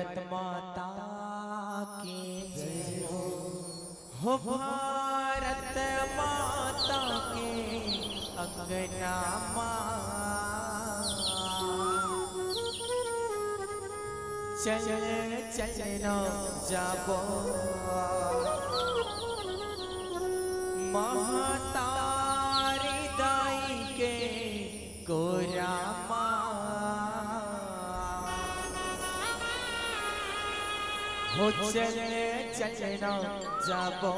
भारत माता की जय हो भारत माता के अंगना चल चलना जाबो महतारी दाई के गोरा हो चल चलना जाबो।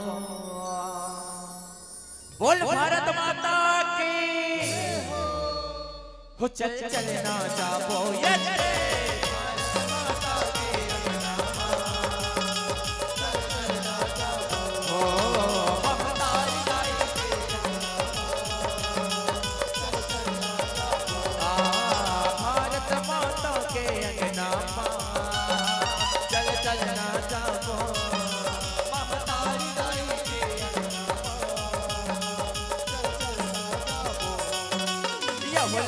बोल भारत माता की हो चल चलना जाबो।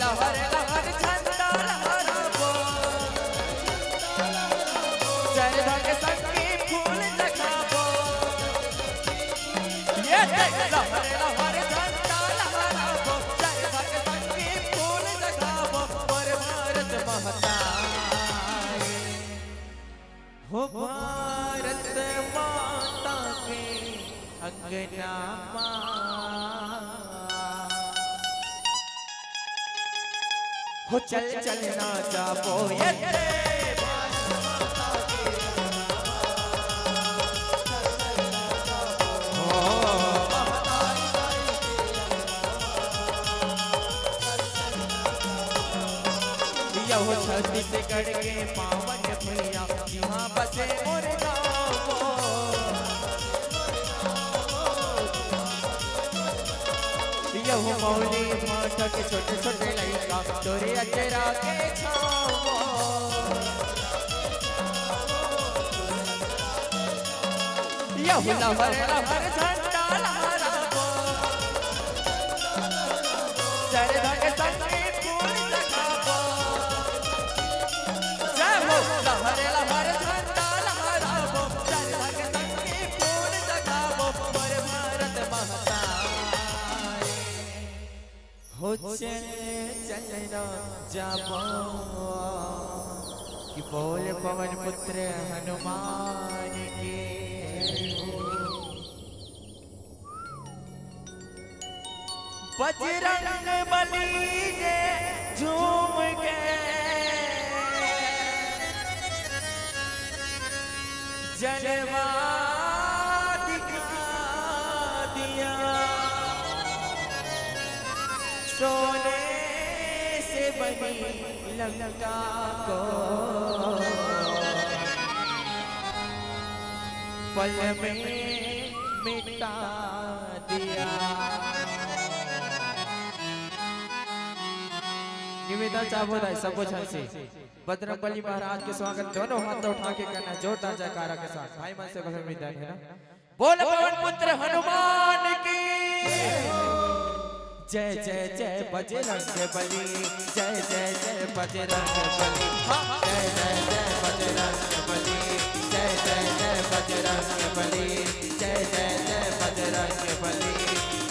लहर लहर झंडा लहराबो जय भग संगी फूल जगाबो। ये लहर लहर झंडा लहराबो जय भग संगी फूल जगाबो। पर भारत माता हो भारत माता के अंगना हो चल चलना जाबो। यहो छत्तीसगढ़ के पावन भैया यहाँ बसे मोर गाँव। यहो मौली माता के छोटे छोटे लड़का तोरे अचरा के छाओ। यहो लहर लहर झंडा लहराबो जय भग संगी फूल जगाबो। जय हो लहर लहर झंडा लहराबो जय भग संगी फूल जगाबो। पर भारत माता हो चल चलना जाबो कि बोल पवन पुत्र हनुमान के बजरंग बली के झूम गए जलवा दिखा दिया। सोने से बनी लंका को पल में मिटा दिया। निवेदन चाहबो है सबको से बजरंगबली महाराज के स्वागत दोनों हाथ उठा के करना जोरदार जयकारा के साथ। भाई मन से भजन विधान है ना। बोल पवन पुत्र हनुमान की जय जय जय बजरंग बली जय जय जय बजरंग बली जय जय जय बजरंग बली जय जय जय बजरंग बली जय जय जय बजरंग बली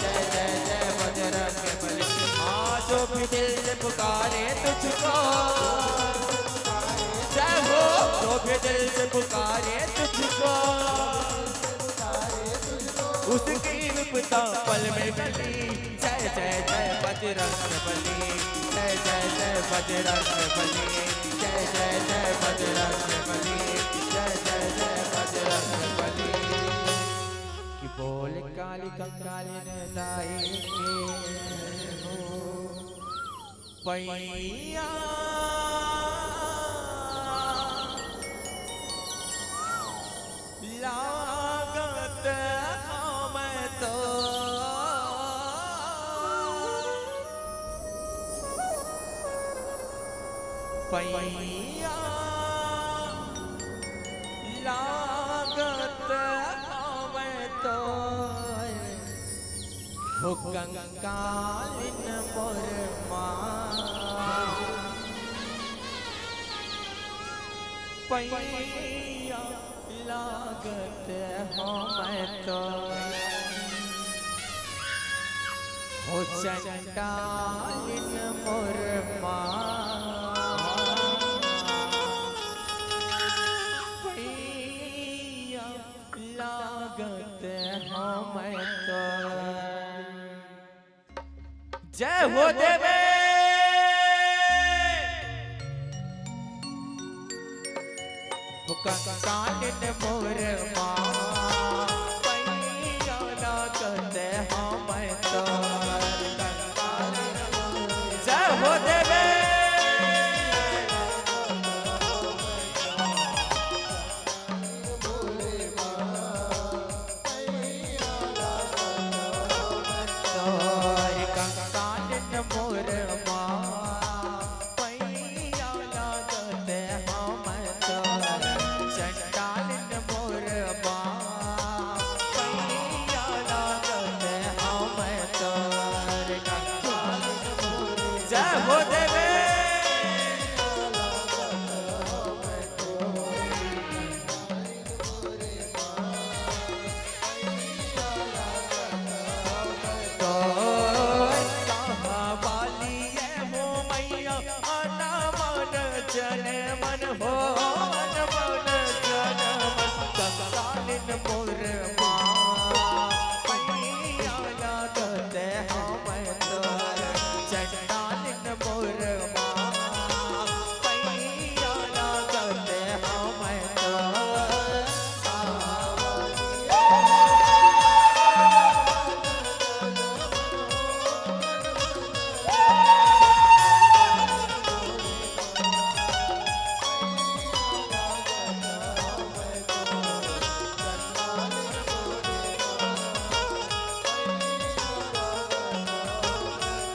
जय जय जय बजरंग बली। जो भी दिल से पुकारे तुझको जय हो जो भी दिल से पुकारे तुझको उसकी विपदा पल में गली। जय जय जय बजरंग बली जय जय जय बजरंग बली जय जय जय बजरंग बली जय जय जय बजरंग बली। कि बोल काली कंकाली दाई के हो पैया लागत मैं तो पैया लागत मैं तो हो कंकालिन मोर माँ। पैया लागत हो मैं तो हो चंडालिन मोर पैया लागत हो मैं तो। जय हो देवे कंकालिन मोर पैया लागत हो मैं तो। जय हो देवे कंकालिन मोर पैया लागत हो मैं तो। चंडालिन मोर पैया लागत हो मैं तो। जय हो देवे तो कहाँ वाली हो मैया आना मन जन मन हो मन जन मन। कंकालिन मोर पैया लागत हो मैं तो। चंडालिन मोर पैया लागत हो मैं तो।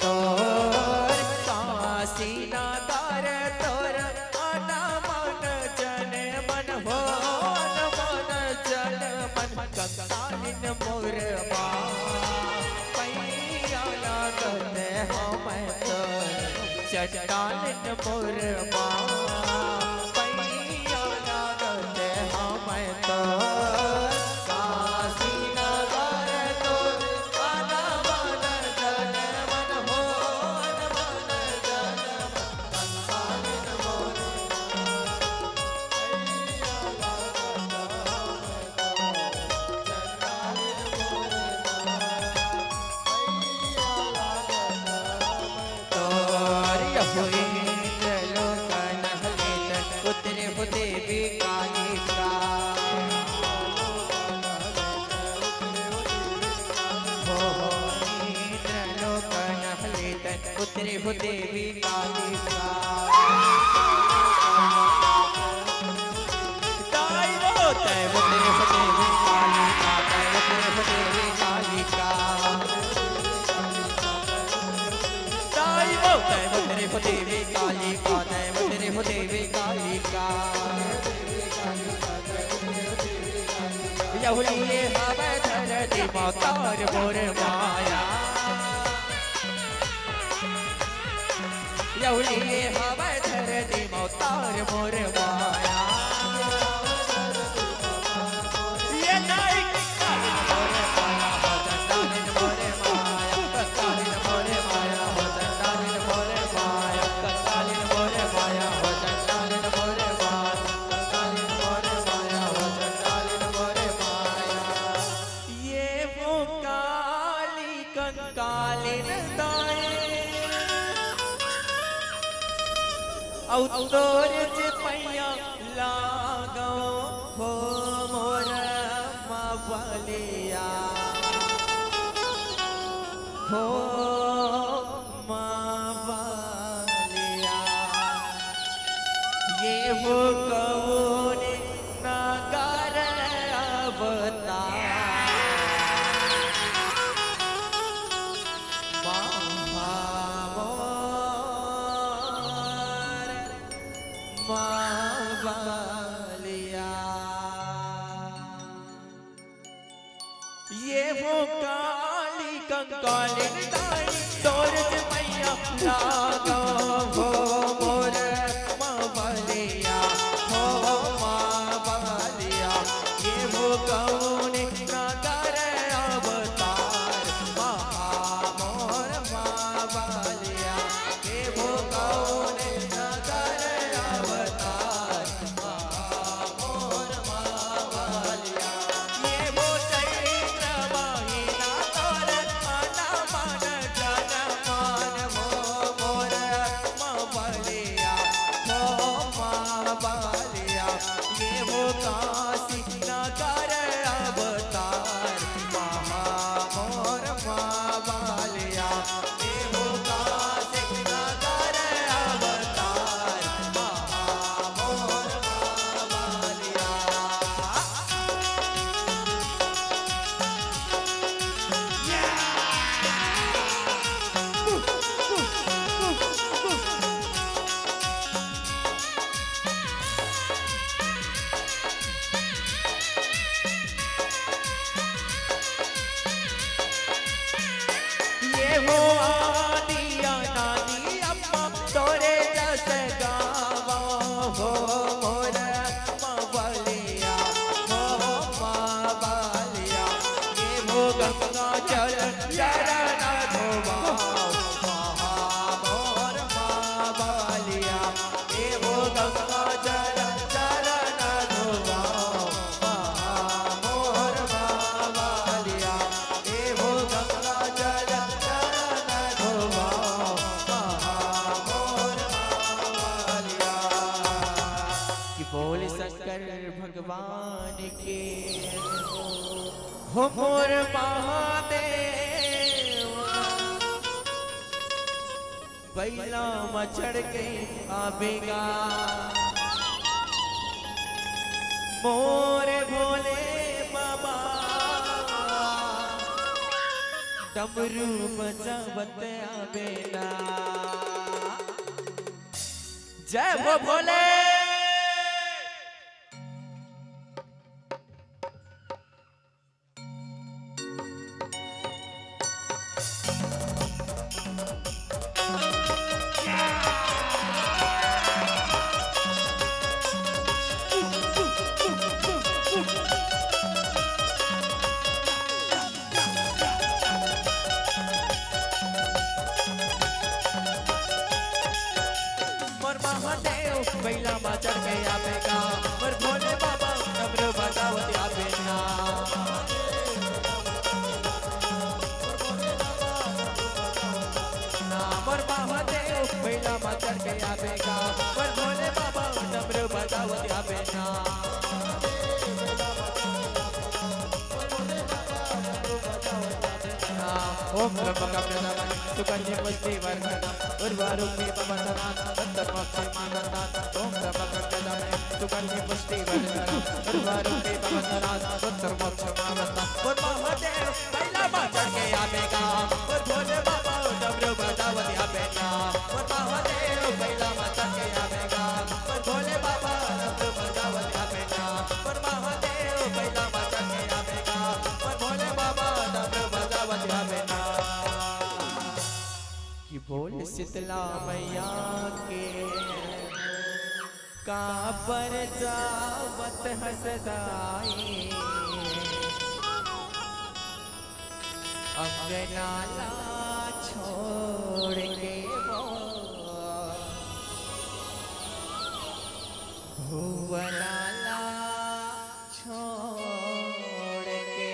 तोर काशी नगर तोर आना मन जन मन हो मन जन मन। कंकालिन मोर पैया लागत हो मैं तो। चंडालिन मोर पैया लागत हो मैं तो। काशी नगर तोर आना मन जन मन हो मन जन मन। कंकालिन मोर उतरे हो देवी कालिका हो इंद्र लोकन हलित। उतरे हो देवी कालिका ताई वो तय उतरे हो देवी कालिका तय उतरे हो देवी कालिका ताई वो तय उतरे हो देवी कालिका तय उतरे हो देवी कालिका। यहुलिए हवे धरती मौतार मोर माया यहुलिए हवे धरती मौतार मोर माया। ये नाई कंकालिन मोर माया हो चंडालिन मोर माया। कंकालिन मोर माया हो चंडालिन मोर माया। कंकालिन मोर माया हो चंडालिन मोर माया। कंकालिन मोर माया हो चंडालिन मोर माया। ये वो काली कंकालिन दाए औतोर जे पैया लागो हो मोर मावलिया हो मावलिया। ये वो कौन नगर अवतार मावलिया। ये वो काली कंकालिन दाई तोर जे मैया लागो हो मोर मावलिया हो हो मोर महादेव बैला मचड़ के आवेगा मोर भोले बाबा डमरू बजावत आवेगा। जय हो भोले। बैला चढ़ के आवेगा और भोले बाबा डमरू बजावत आवेगा। मोर महादेव बैला चढ़ के आवेगा और भोले बाबा डमरू बजावत आवेगा। ओम त्र्यंबकं यजामहे सुगन्धिं पुष्टिवर्धनम् उर्वारुकमिव बन्धनान् तत्तमक्षयमानन्दात्। ओम त्र्यंबकं यजामहे सुगन्धिं पुष्टिवर्धनम् उर्वारुकमिव बन्धनान् तत्तमक्षयमानन्दात्। मोर महादेव बैला चढ़ के आवेगा और भोले बाबा डमरू बजावत आवेगा। मोर महादेव बैला चढ़ के आवेगा और भोले बाबा डमरू बजावत आवेगा। मोर महादेव बैला चढ़ के आवेगा और भोले बाबा डमरू बजावत आवेगा। कि बोल शीतला मैया के का पर जावत हसदाई अंगनाला छोड़ के वो भुवनाला छोड़ के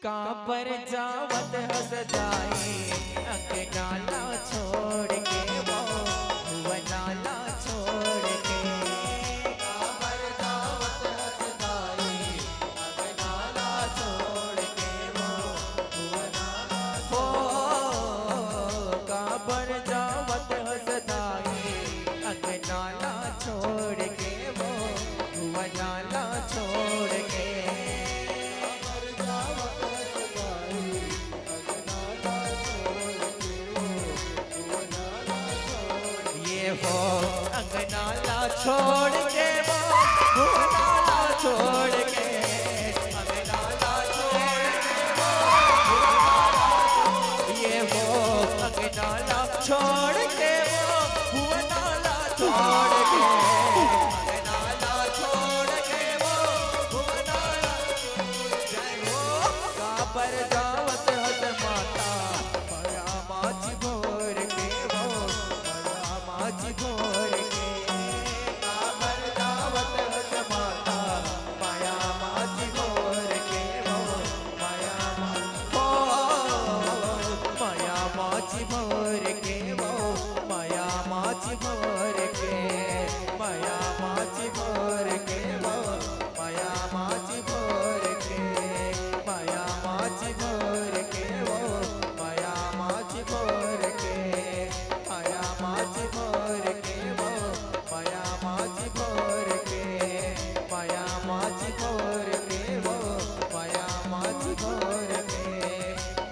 काबर जावत हसदाई अंगनाला छोड़ के वो भुवनाला छोड़ के। काबर जावत हसदाई अंगनाला छोड़ के वो भुवनाला काबर जावत हसदाई अंगनाला छोड़ के वो भुवनाला छोड़ के। वो अंगनाला छोड़ के वो भुवनाला छोड़ के अंगनाला छोड़ के वो ये वो अंगनाला छोड़ के वो भुवनाला छोड़ के अंगनाला छोड़ के वो भुवनाला। जय हो काबर जावत हस माता बड़ा माची भोर के वो माची भोर के काबर जावत हस माता माया माची भोर के वो माया माची भोर के वो माया माची भोर के माया माची भोर के वो माया माची भोर के माया माची भोर के वो माया माची भोर के माया माची भोर के वो माया माची भोर के माया माची भोर के वो माया माची भोर के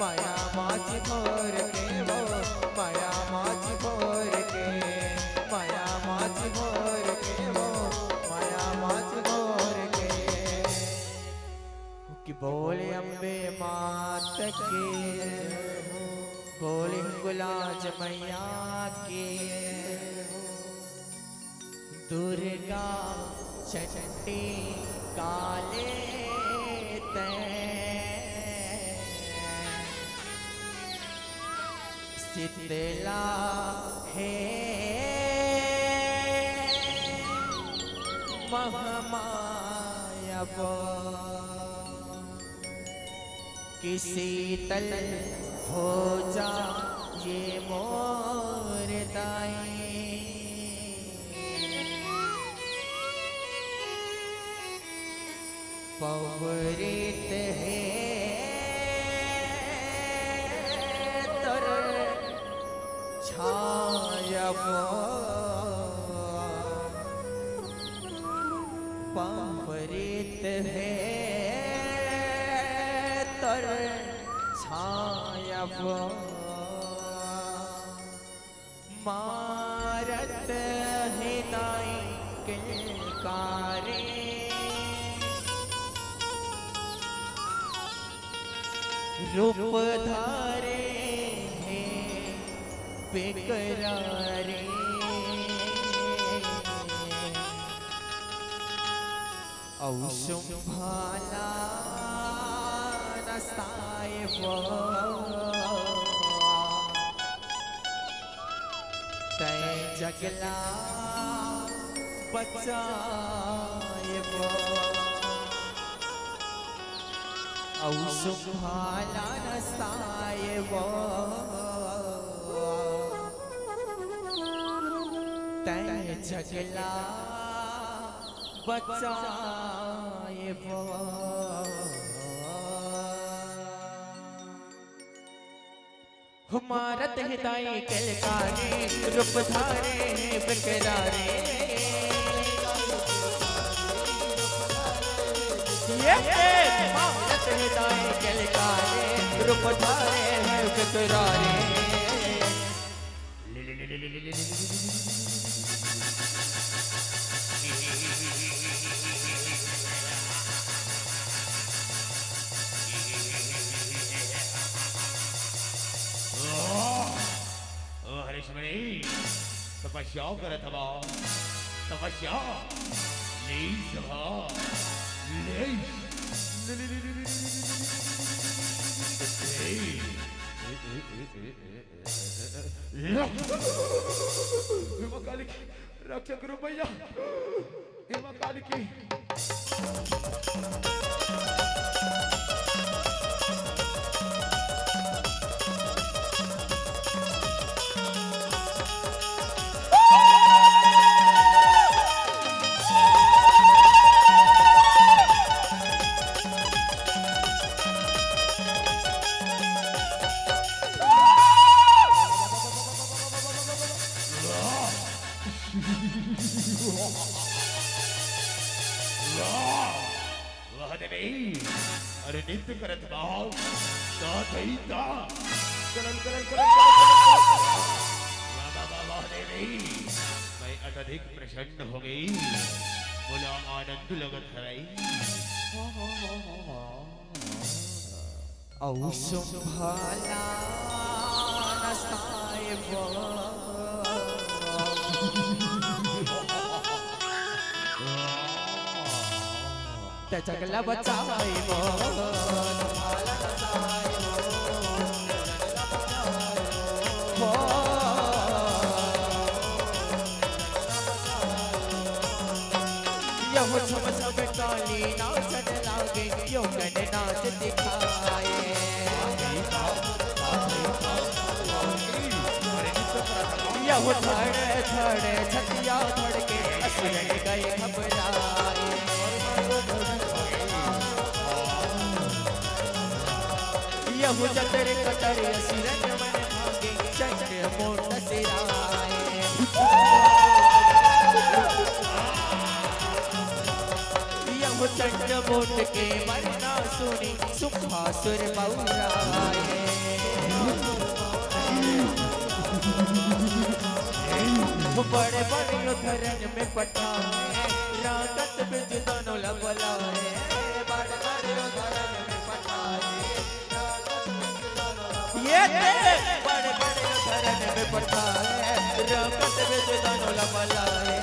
माया माची भोर के वो माया माची भोर के माया माची भोर के वो माया माची भोर के। कि बोले अम्बे मात के बोले गुलाज मैया के दुर्गा चंडी काले शीतला है महामाया कि शीतल हो जा ये मोर दाई। पवरित है तर छाया पवरित है तर छाया मारत हिदाई किलकारे रूप धारे हैं बेकरारे औषुम भाला नस्ताए वो तय जगला बचाए वो औषुम भाला नस्ताए वो तय जगला बचाए वो हमारत हिदाई किलकारे रूप धारे हैं बेकरारे हमारत हिदाई किलकारे रूप धारे हैं बेकरारे तपस्या करत हवा तपस्या ले सभा ले हेमा काली रक्षा करो भैया हेमा काली की अरे नित्य करत भाव ता करल करल करल वाह देवी मैं अत्यधिक प्रसन्न हो गई बोला आनंद लगत है औषुम भाला नस्ताए वो जगला बचाए वो यहो छम छम काली नाचन लागे योगन नाच दिखाए यहो थड़े थड़े छतिया धड़के असुरन गए घबराए यहु जतर कतर असुरन मन भागे चंद्र मोट सिराए यहु चंद्र मोट के वरना सुनी सुखासुर बौराए बड़े बड़े धरन में पठाए रागत बिज दोनों लबलाए बड़े बड़े धरन में पठाए ये बड़े बड़े धरन में पठाए रागत बिज दोनों लबलाए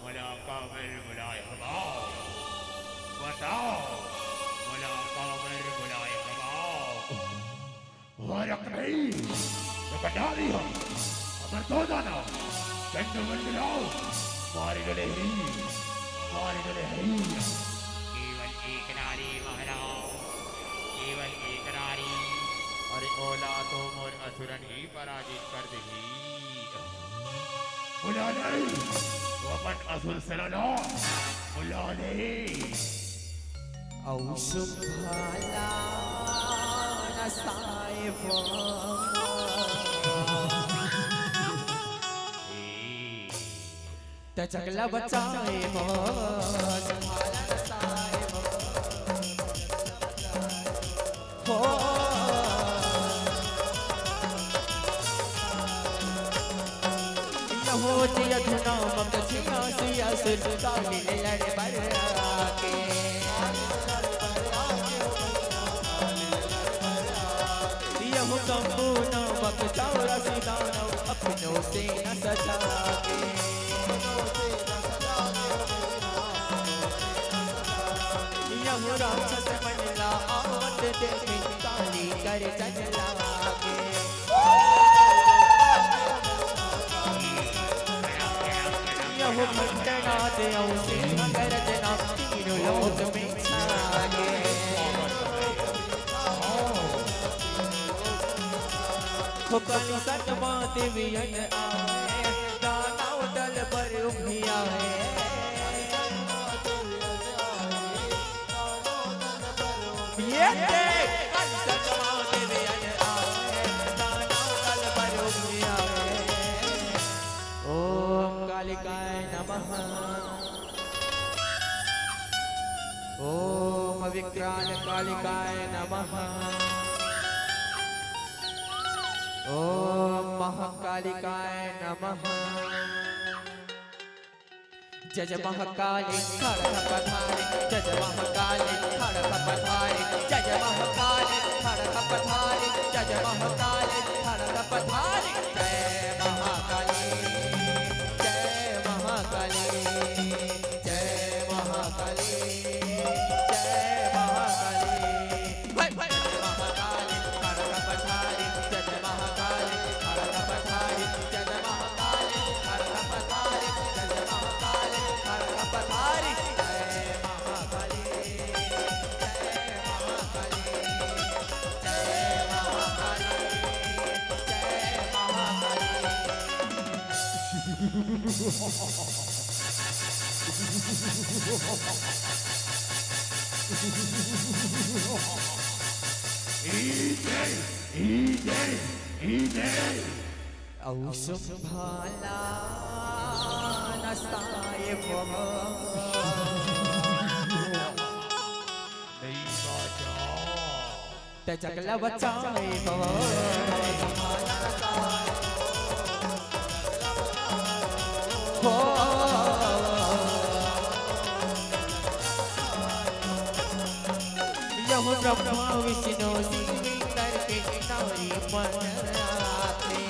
मला काबर बुलाए हवाओ बताओ मला काबर बुलाए हवाओ वरक नहीं तो बता दिया अमर दो दाना चंड मंडलाओ मार गले हैं केवल एक नारी महाराज केवल एक नारी अरे ओला तो मोर असुरन ही पराजित कर देगी बुला ले वो अपन असुर से लड़ो बुला ले औषुभाला नसाय त्याच्याकला बचाए संभाला नसाय हो होती अधुना ममता सिया सुर काली लड़े बड़ा के यह कंबूना ममता रसीदाना अपनों से न सजा के यह राक्षस मंडला आवत देवी काली कर चला के यह मंडना देव से मगर जना तीनों लोक में छागे हो कली सतमा देवियन आए दानव दल पर उभिया है ये देख कली सतमा देवियन आए दानव दल पर उभिया है ओम कालिकाय नमः ओम विक्राल कालिकाय नमः ओम महाकालिकाय नमः जय जय महाकाली खड़ग पधारे जय जय महाकाली खड़ग पधारे जय जय महाकाली खड़ग पधारे जय जय महाकाली खड़ग पधारे जय महाकाली जय महाकाली जय महाकाली जय महाकाली औषुभाला नसाय त्याच्याकला बचाए यह ब्रह्मा विष्णु सिंह करके नारी बनाते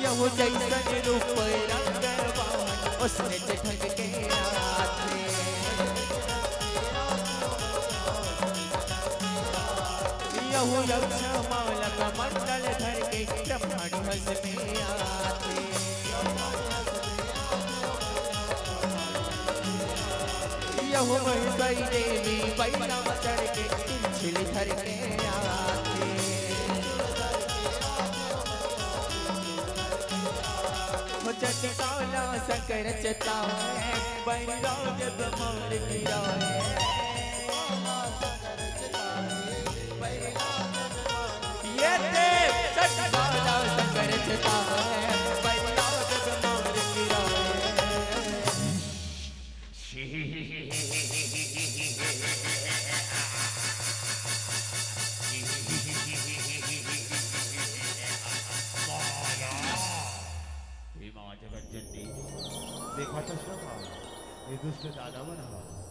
यह जैसन रूप रंगवान उसने ठग के आते यह यक्ष माला का मंडल धर के ब्रह्मांड हंस में आते यह महिषी देवी बैला चढ़ के छिल धर के आते हो चटकाला शंकर चता है बैला जब मार गिरा है ये देव चटकाला शंकर चता है बैला जब मार गिरा देखा था श्रवा ये दुष्ट दादा बना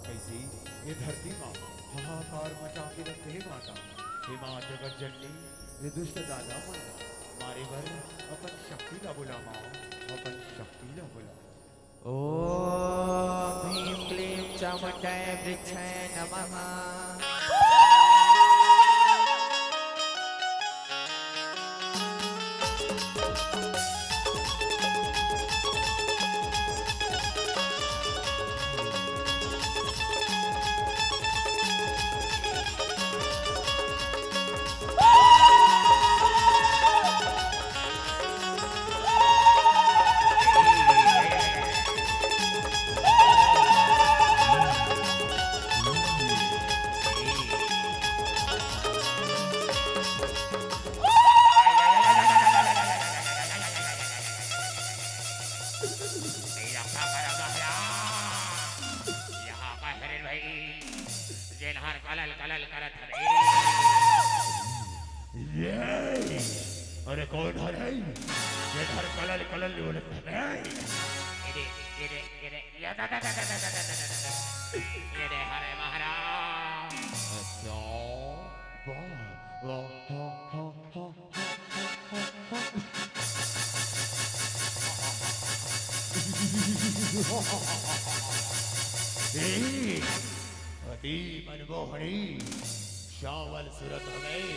कैसी ये धरती माँ हाहाकार मचा के रखते हे माता हे माँ जगत जननी ये दुष्ट दादा बना मारे भर अपन शक्ति का बुला माँ अपन शक्ति का बुला ओम ह्रीं क्लीं चामुण्डाय वृक्षाय नमः कौन है ये धर कलल कलल बोलत है ये हरे महाराज अच्छा वाह वाह अति मनमोहनी श्यामल सूरत हो गई।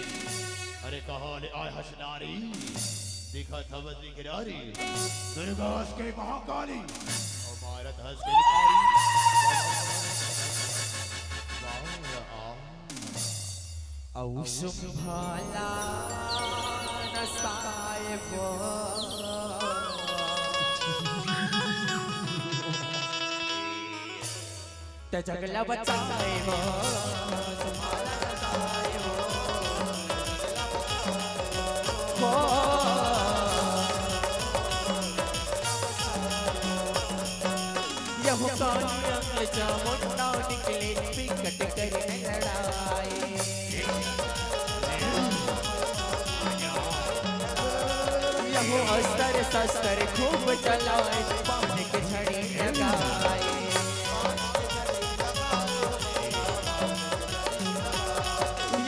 अरे कहा ले आय हसनारी दिखा थवती किनारी दुर्गा के महाकाली और भारत हंस के निकारी औषुभाला नसाए वो ते जगला बचाए वो सुभाला नसाए वो यह काली अंग चामुंडा निकले विकट करने लड़ाए यह अस्तर शस्त्र खूब चलाए पानी के झड़ी लगाए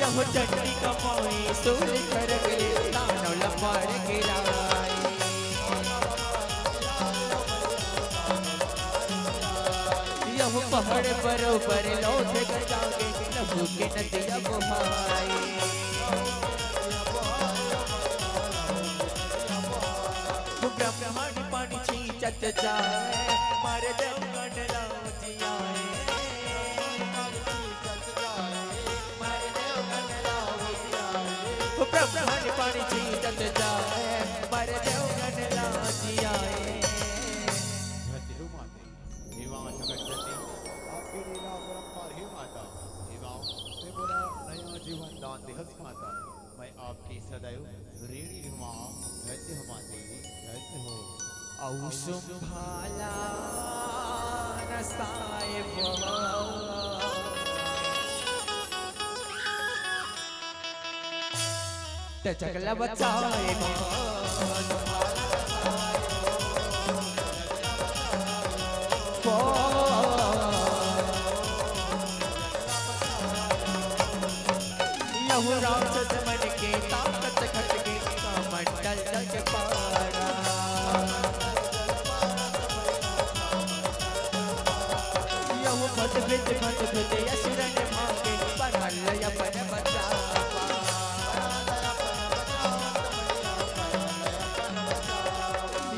यह चटनी कमाई सूर कर गए दानव लमार गिराए यह पहाड़ बरोबर लौट जागे लहू के नदिया बहाए ब्रह्मांड पानी छींचत जाए मारे देव गंडला जियाए ब्रह्मांड पानी छींचत जाए मारे देव गंडला जियाए धरती हो माते हे मां जगत जननी आपकी लीला परंपार हे माता हे मां ते बोला नया जीवन दान दे हस माता मैं आपकी सदैव ऋणी हूं मां धरती हो माते धरती हो औषुभाला नसाए वो ते जगला बचाए वो यह राक्षस मन के ताकत घट के मंडल जग पारा यह भट भट असुरन भागे बनल अपन बचावा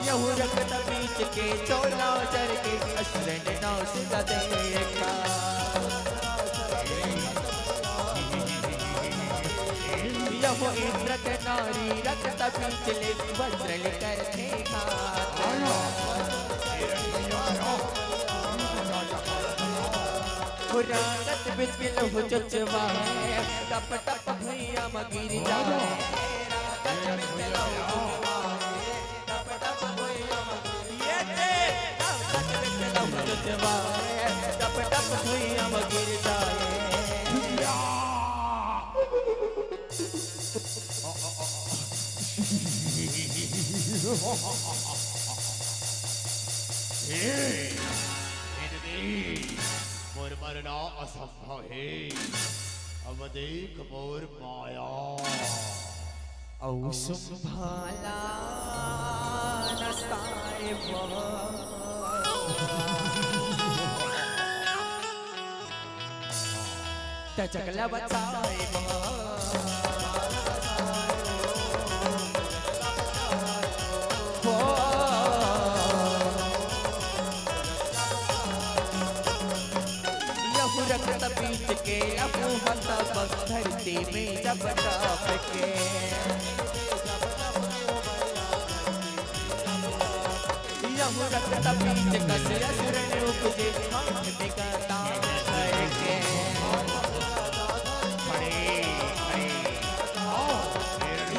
यह रक्त बीच के चोला जर के असुरन नाश देखा यह इंद्र के नारी रक्त बीच ले वज्र लेकर थे पुराणत बिस्किल हो चचवाए टप टप भैया मगिर जाए टप टप भैया ये थे टप टप भैया मगिर जाए मोर मरना असंभव है अब देख मोर माया औषुभाला नसाए वो ते जगला बचाए वो रक्त बीच के अपू हता धरती में जब टाप के यह रक्त बीच कस असुर ने उपजे हाथ बिगाता करके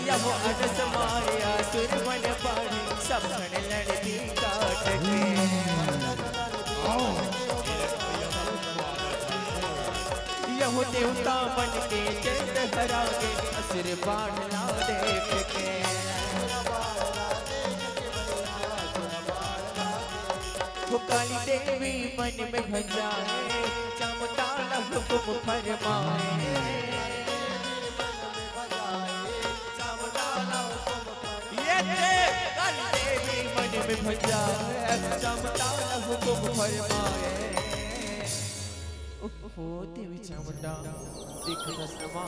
यह अनस माया सुर मन पानी सब लड़ती काट के यह देवता बन के चंद हरा के असुर बाढ़ ला देख के काली देवी मन में भजाए चमकाला हुक्म फरमाए ये काली देवी मन में भजाए चमकाला हुक्म फरमाए ओहो देवी चामुंडा देख रसमा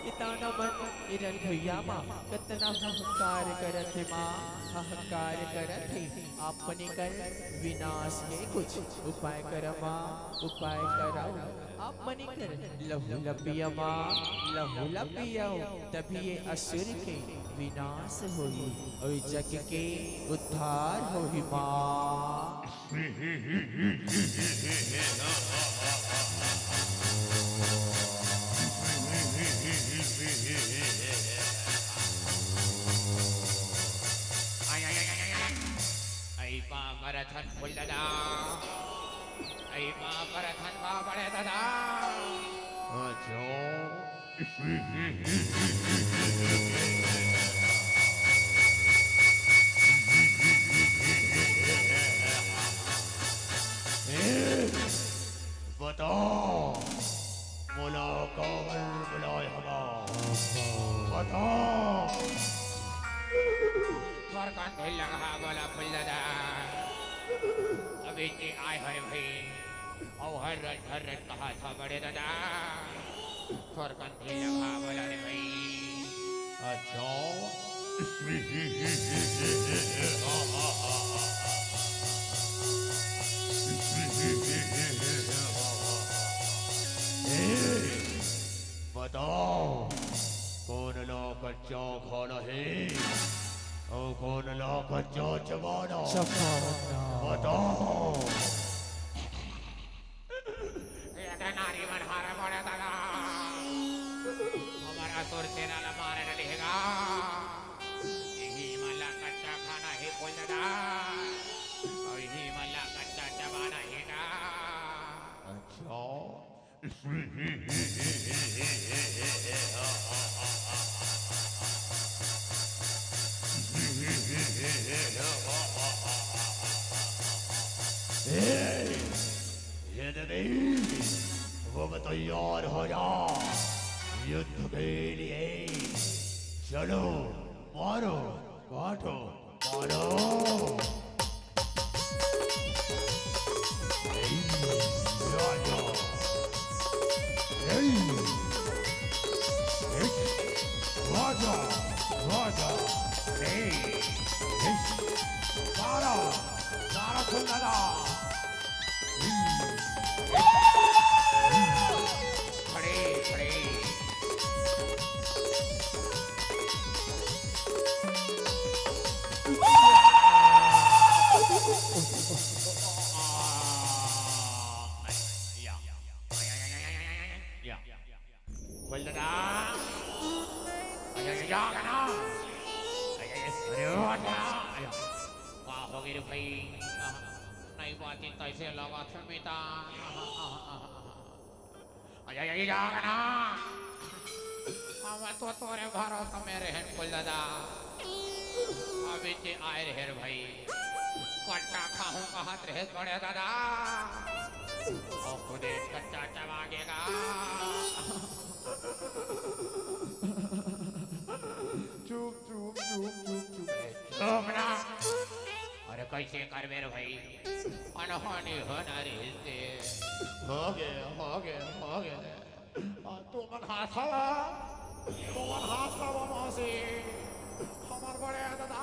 इतना मन इरन भैया माँ कितना हंकार करत है माँ हंकार करत है आपने कर विनाश के कुछ उपाय कर माँ उपाय कराओ आपने कर लहू लपिया माँ लहू लपिया तभी ये असुर के विनाश होई और जग के उद्धार होई माँ Ay pa marathon pullada. Ay pa marathon pa paredada. Ajo. बताओ बोला कौन बुलाए हमारा बताओ Farkan bilang bola pullada. अभी के आए हरे भाई और हर रट कहा था बड़े दादा फरकन बिlang bola रे भाई अच्छा बताओ कौन लोग कच्चा खाना है और कौन लोग कच्चा चबाना बताओ ये नारी मनहारा बड़े दादा हमारा सुर सेना ला मारे न लेगा यही मला कच्चा खाना है पुल्लदा और यही मला कच्चा चबाना है ना अच्छा ये देवी वो तैयार हो जा युद्ध के लिए चलो मारो काटो मारो राजा राजा राजा सारा सारा सुंदरा खड़े खड़े पुल्लदा या ना अरे वाह हो गई रे भाई नहीं बातें कैसे लगा सुमिता अरे जागा ना हम तो तोरे भरोसा में रहे पुल्लदा अभी ते आए रहे रे भाई कच्चा खाऊं कहाँ रहे बड़े दादा और खुदे कच्चा चबागेगा चुप चुप चुप चुप चुप चुप ना अरे कैसे कर मेरे भाई अनहोनी होना रे हो गया तू मन हाथा मासी हमार बड़े दादा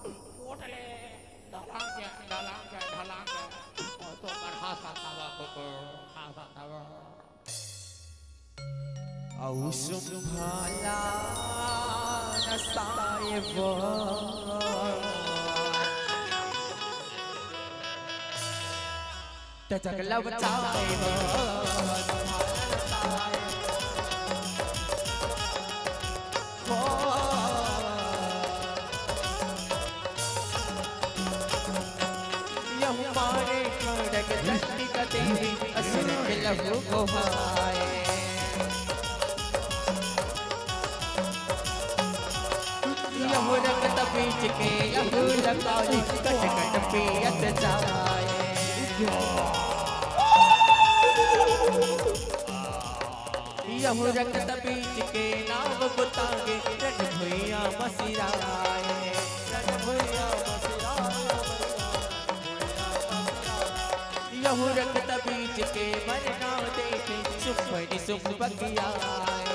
पोटले ढलांगे और तो मन हाथा था को हाथा था औ सुभाला नसाए वो तजगला बचाए वो हमारे खड़ग दंडी का देवी असुर के लहू को हाय यहू रक्त बीच के यहू लगाई कट कट पियत जाए यहू रक्त बीच के नाम बुतागे रण भुइया मसिराए रण भुइया मसिराए यहू रक्त बीच के मरना देखे सुपरी सुप बगियाए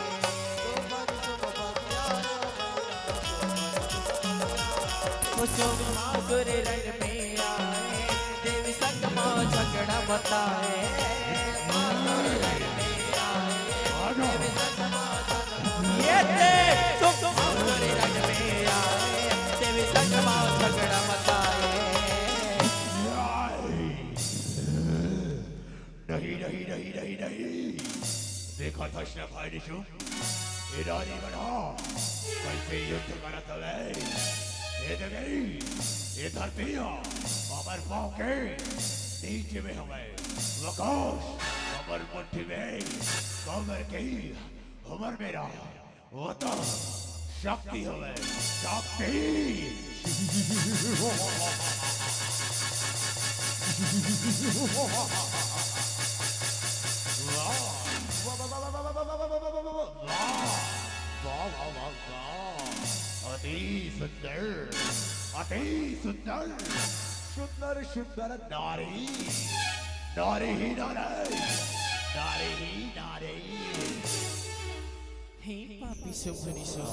कुसुम माधुर रण में आए देवी संगमा झगड़ा बताए ये सुख हमारे रंग में आए देवी संगमा झगड़ा बताए नहीं नहीं नहीं नहीं नहीं देखा था भाई निशु ये रानी बना कैसे युद्ध करत है ये गई ये धरती हमार पाँव के नीचे में हमें वकाश हमार मुट्ठी में कमर के हमर मेरा वो तो शक्ति हमें शक्ति अति सुंदर सुंदर सुंदर नारी नारी ही नारी नारी ही नारी हे पापी सुमनि सो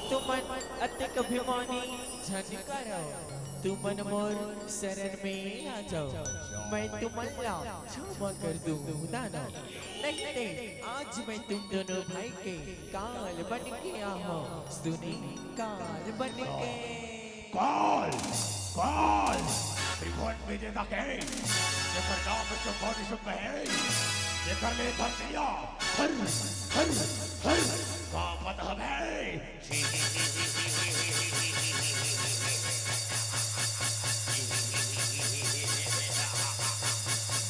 तुमन अत्यक अभिमानी झनकारो तुमन मोर शरण में आ जाओ मैं तुम्हारा क्षमा कर दूं दाना नहीं आज मैं तुम दोनों भाई के काल बन के आऊं सुनी काल बन के काल काल त्रिभुवन विजेता के जेकर नाम संबोधि सुख है जेकर ले धरतिया हर हर हर का पता है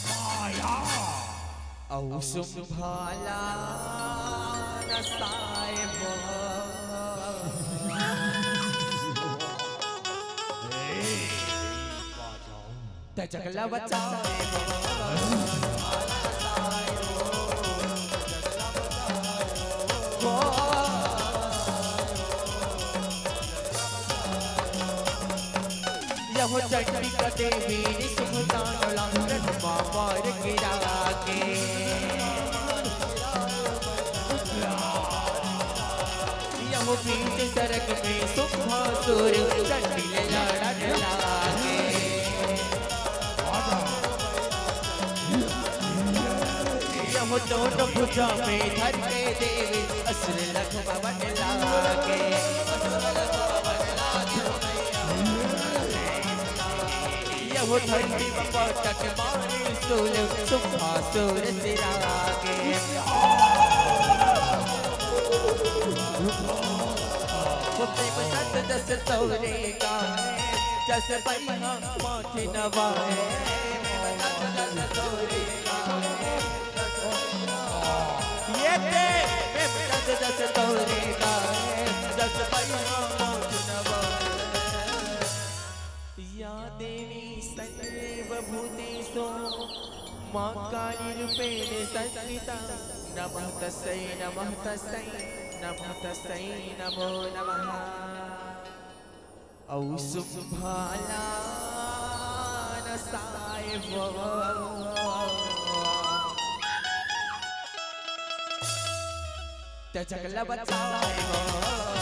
माया औ सुभाला नसाए जगला बचाए यह चंडी का देवी सुल्तान लंगट मार गिरा के यह बीच सड़क में सुबह सूर चंडी लड़ा के यह दोनों भुजा में धर के देवी असुर लखवा बदला के वो ठंडी पटक मारे सोल सुखा सोर सिरा के वो प्रेम सत दस तोरे का जस परिहा माथे नवाए ये प्रेम सत दस तोरे का जस परिहा माथे नवाए या देवी सर्वभूतेषु मां काली रूपेण संस्थिता नमः तस्यै नमः तस्यै नमः तस्यै नमो नमः औ सुभाला नसाय जगला बचाए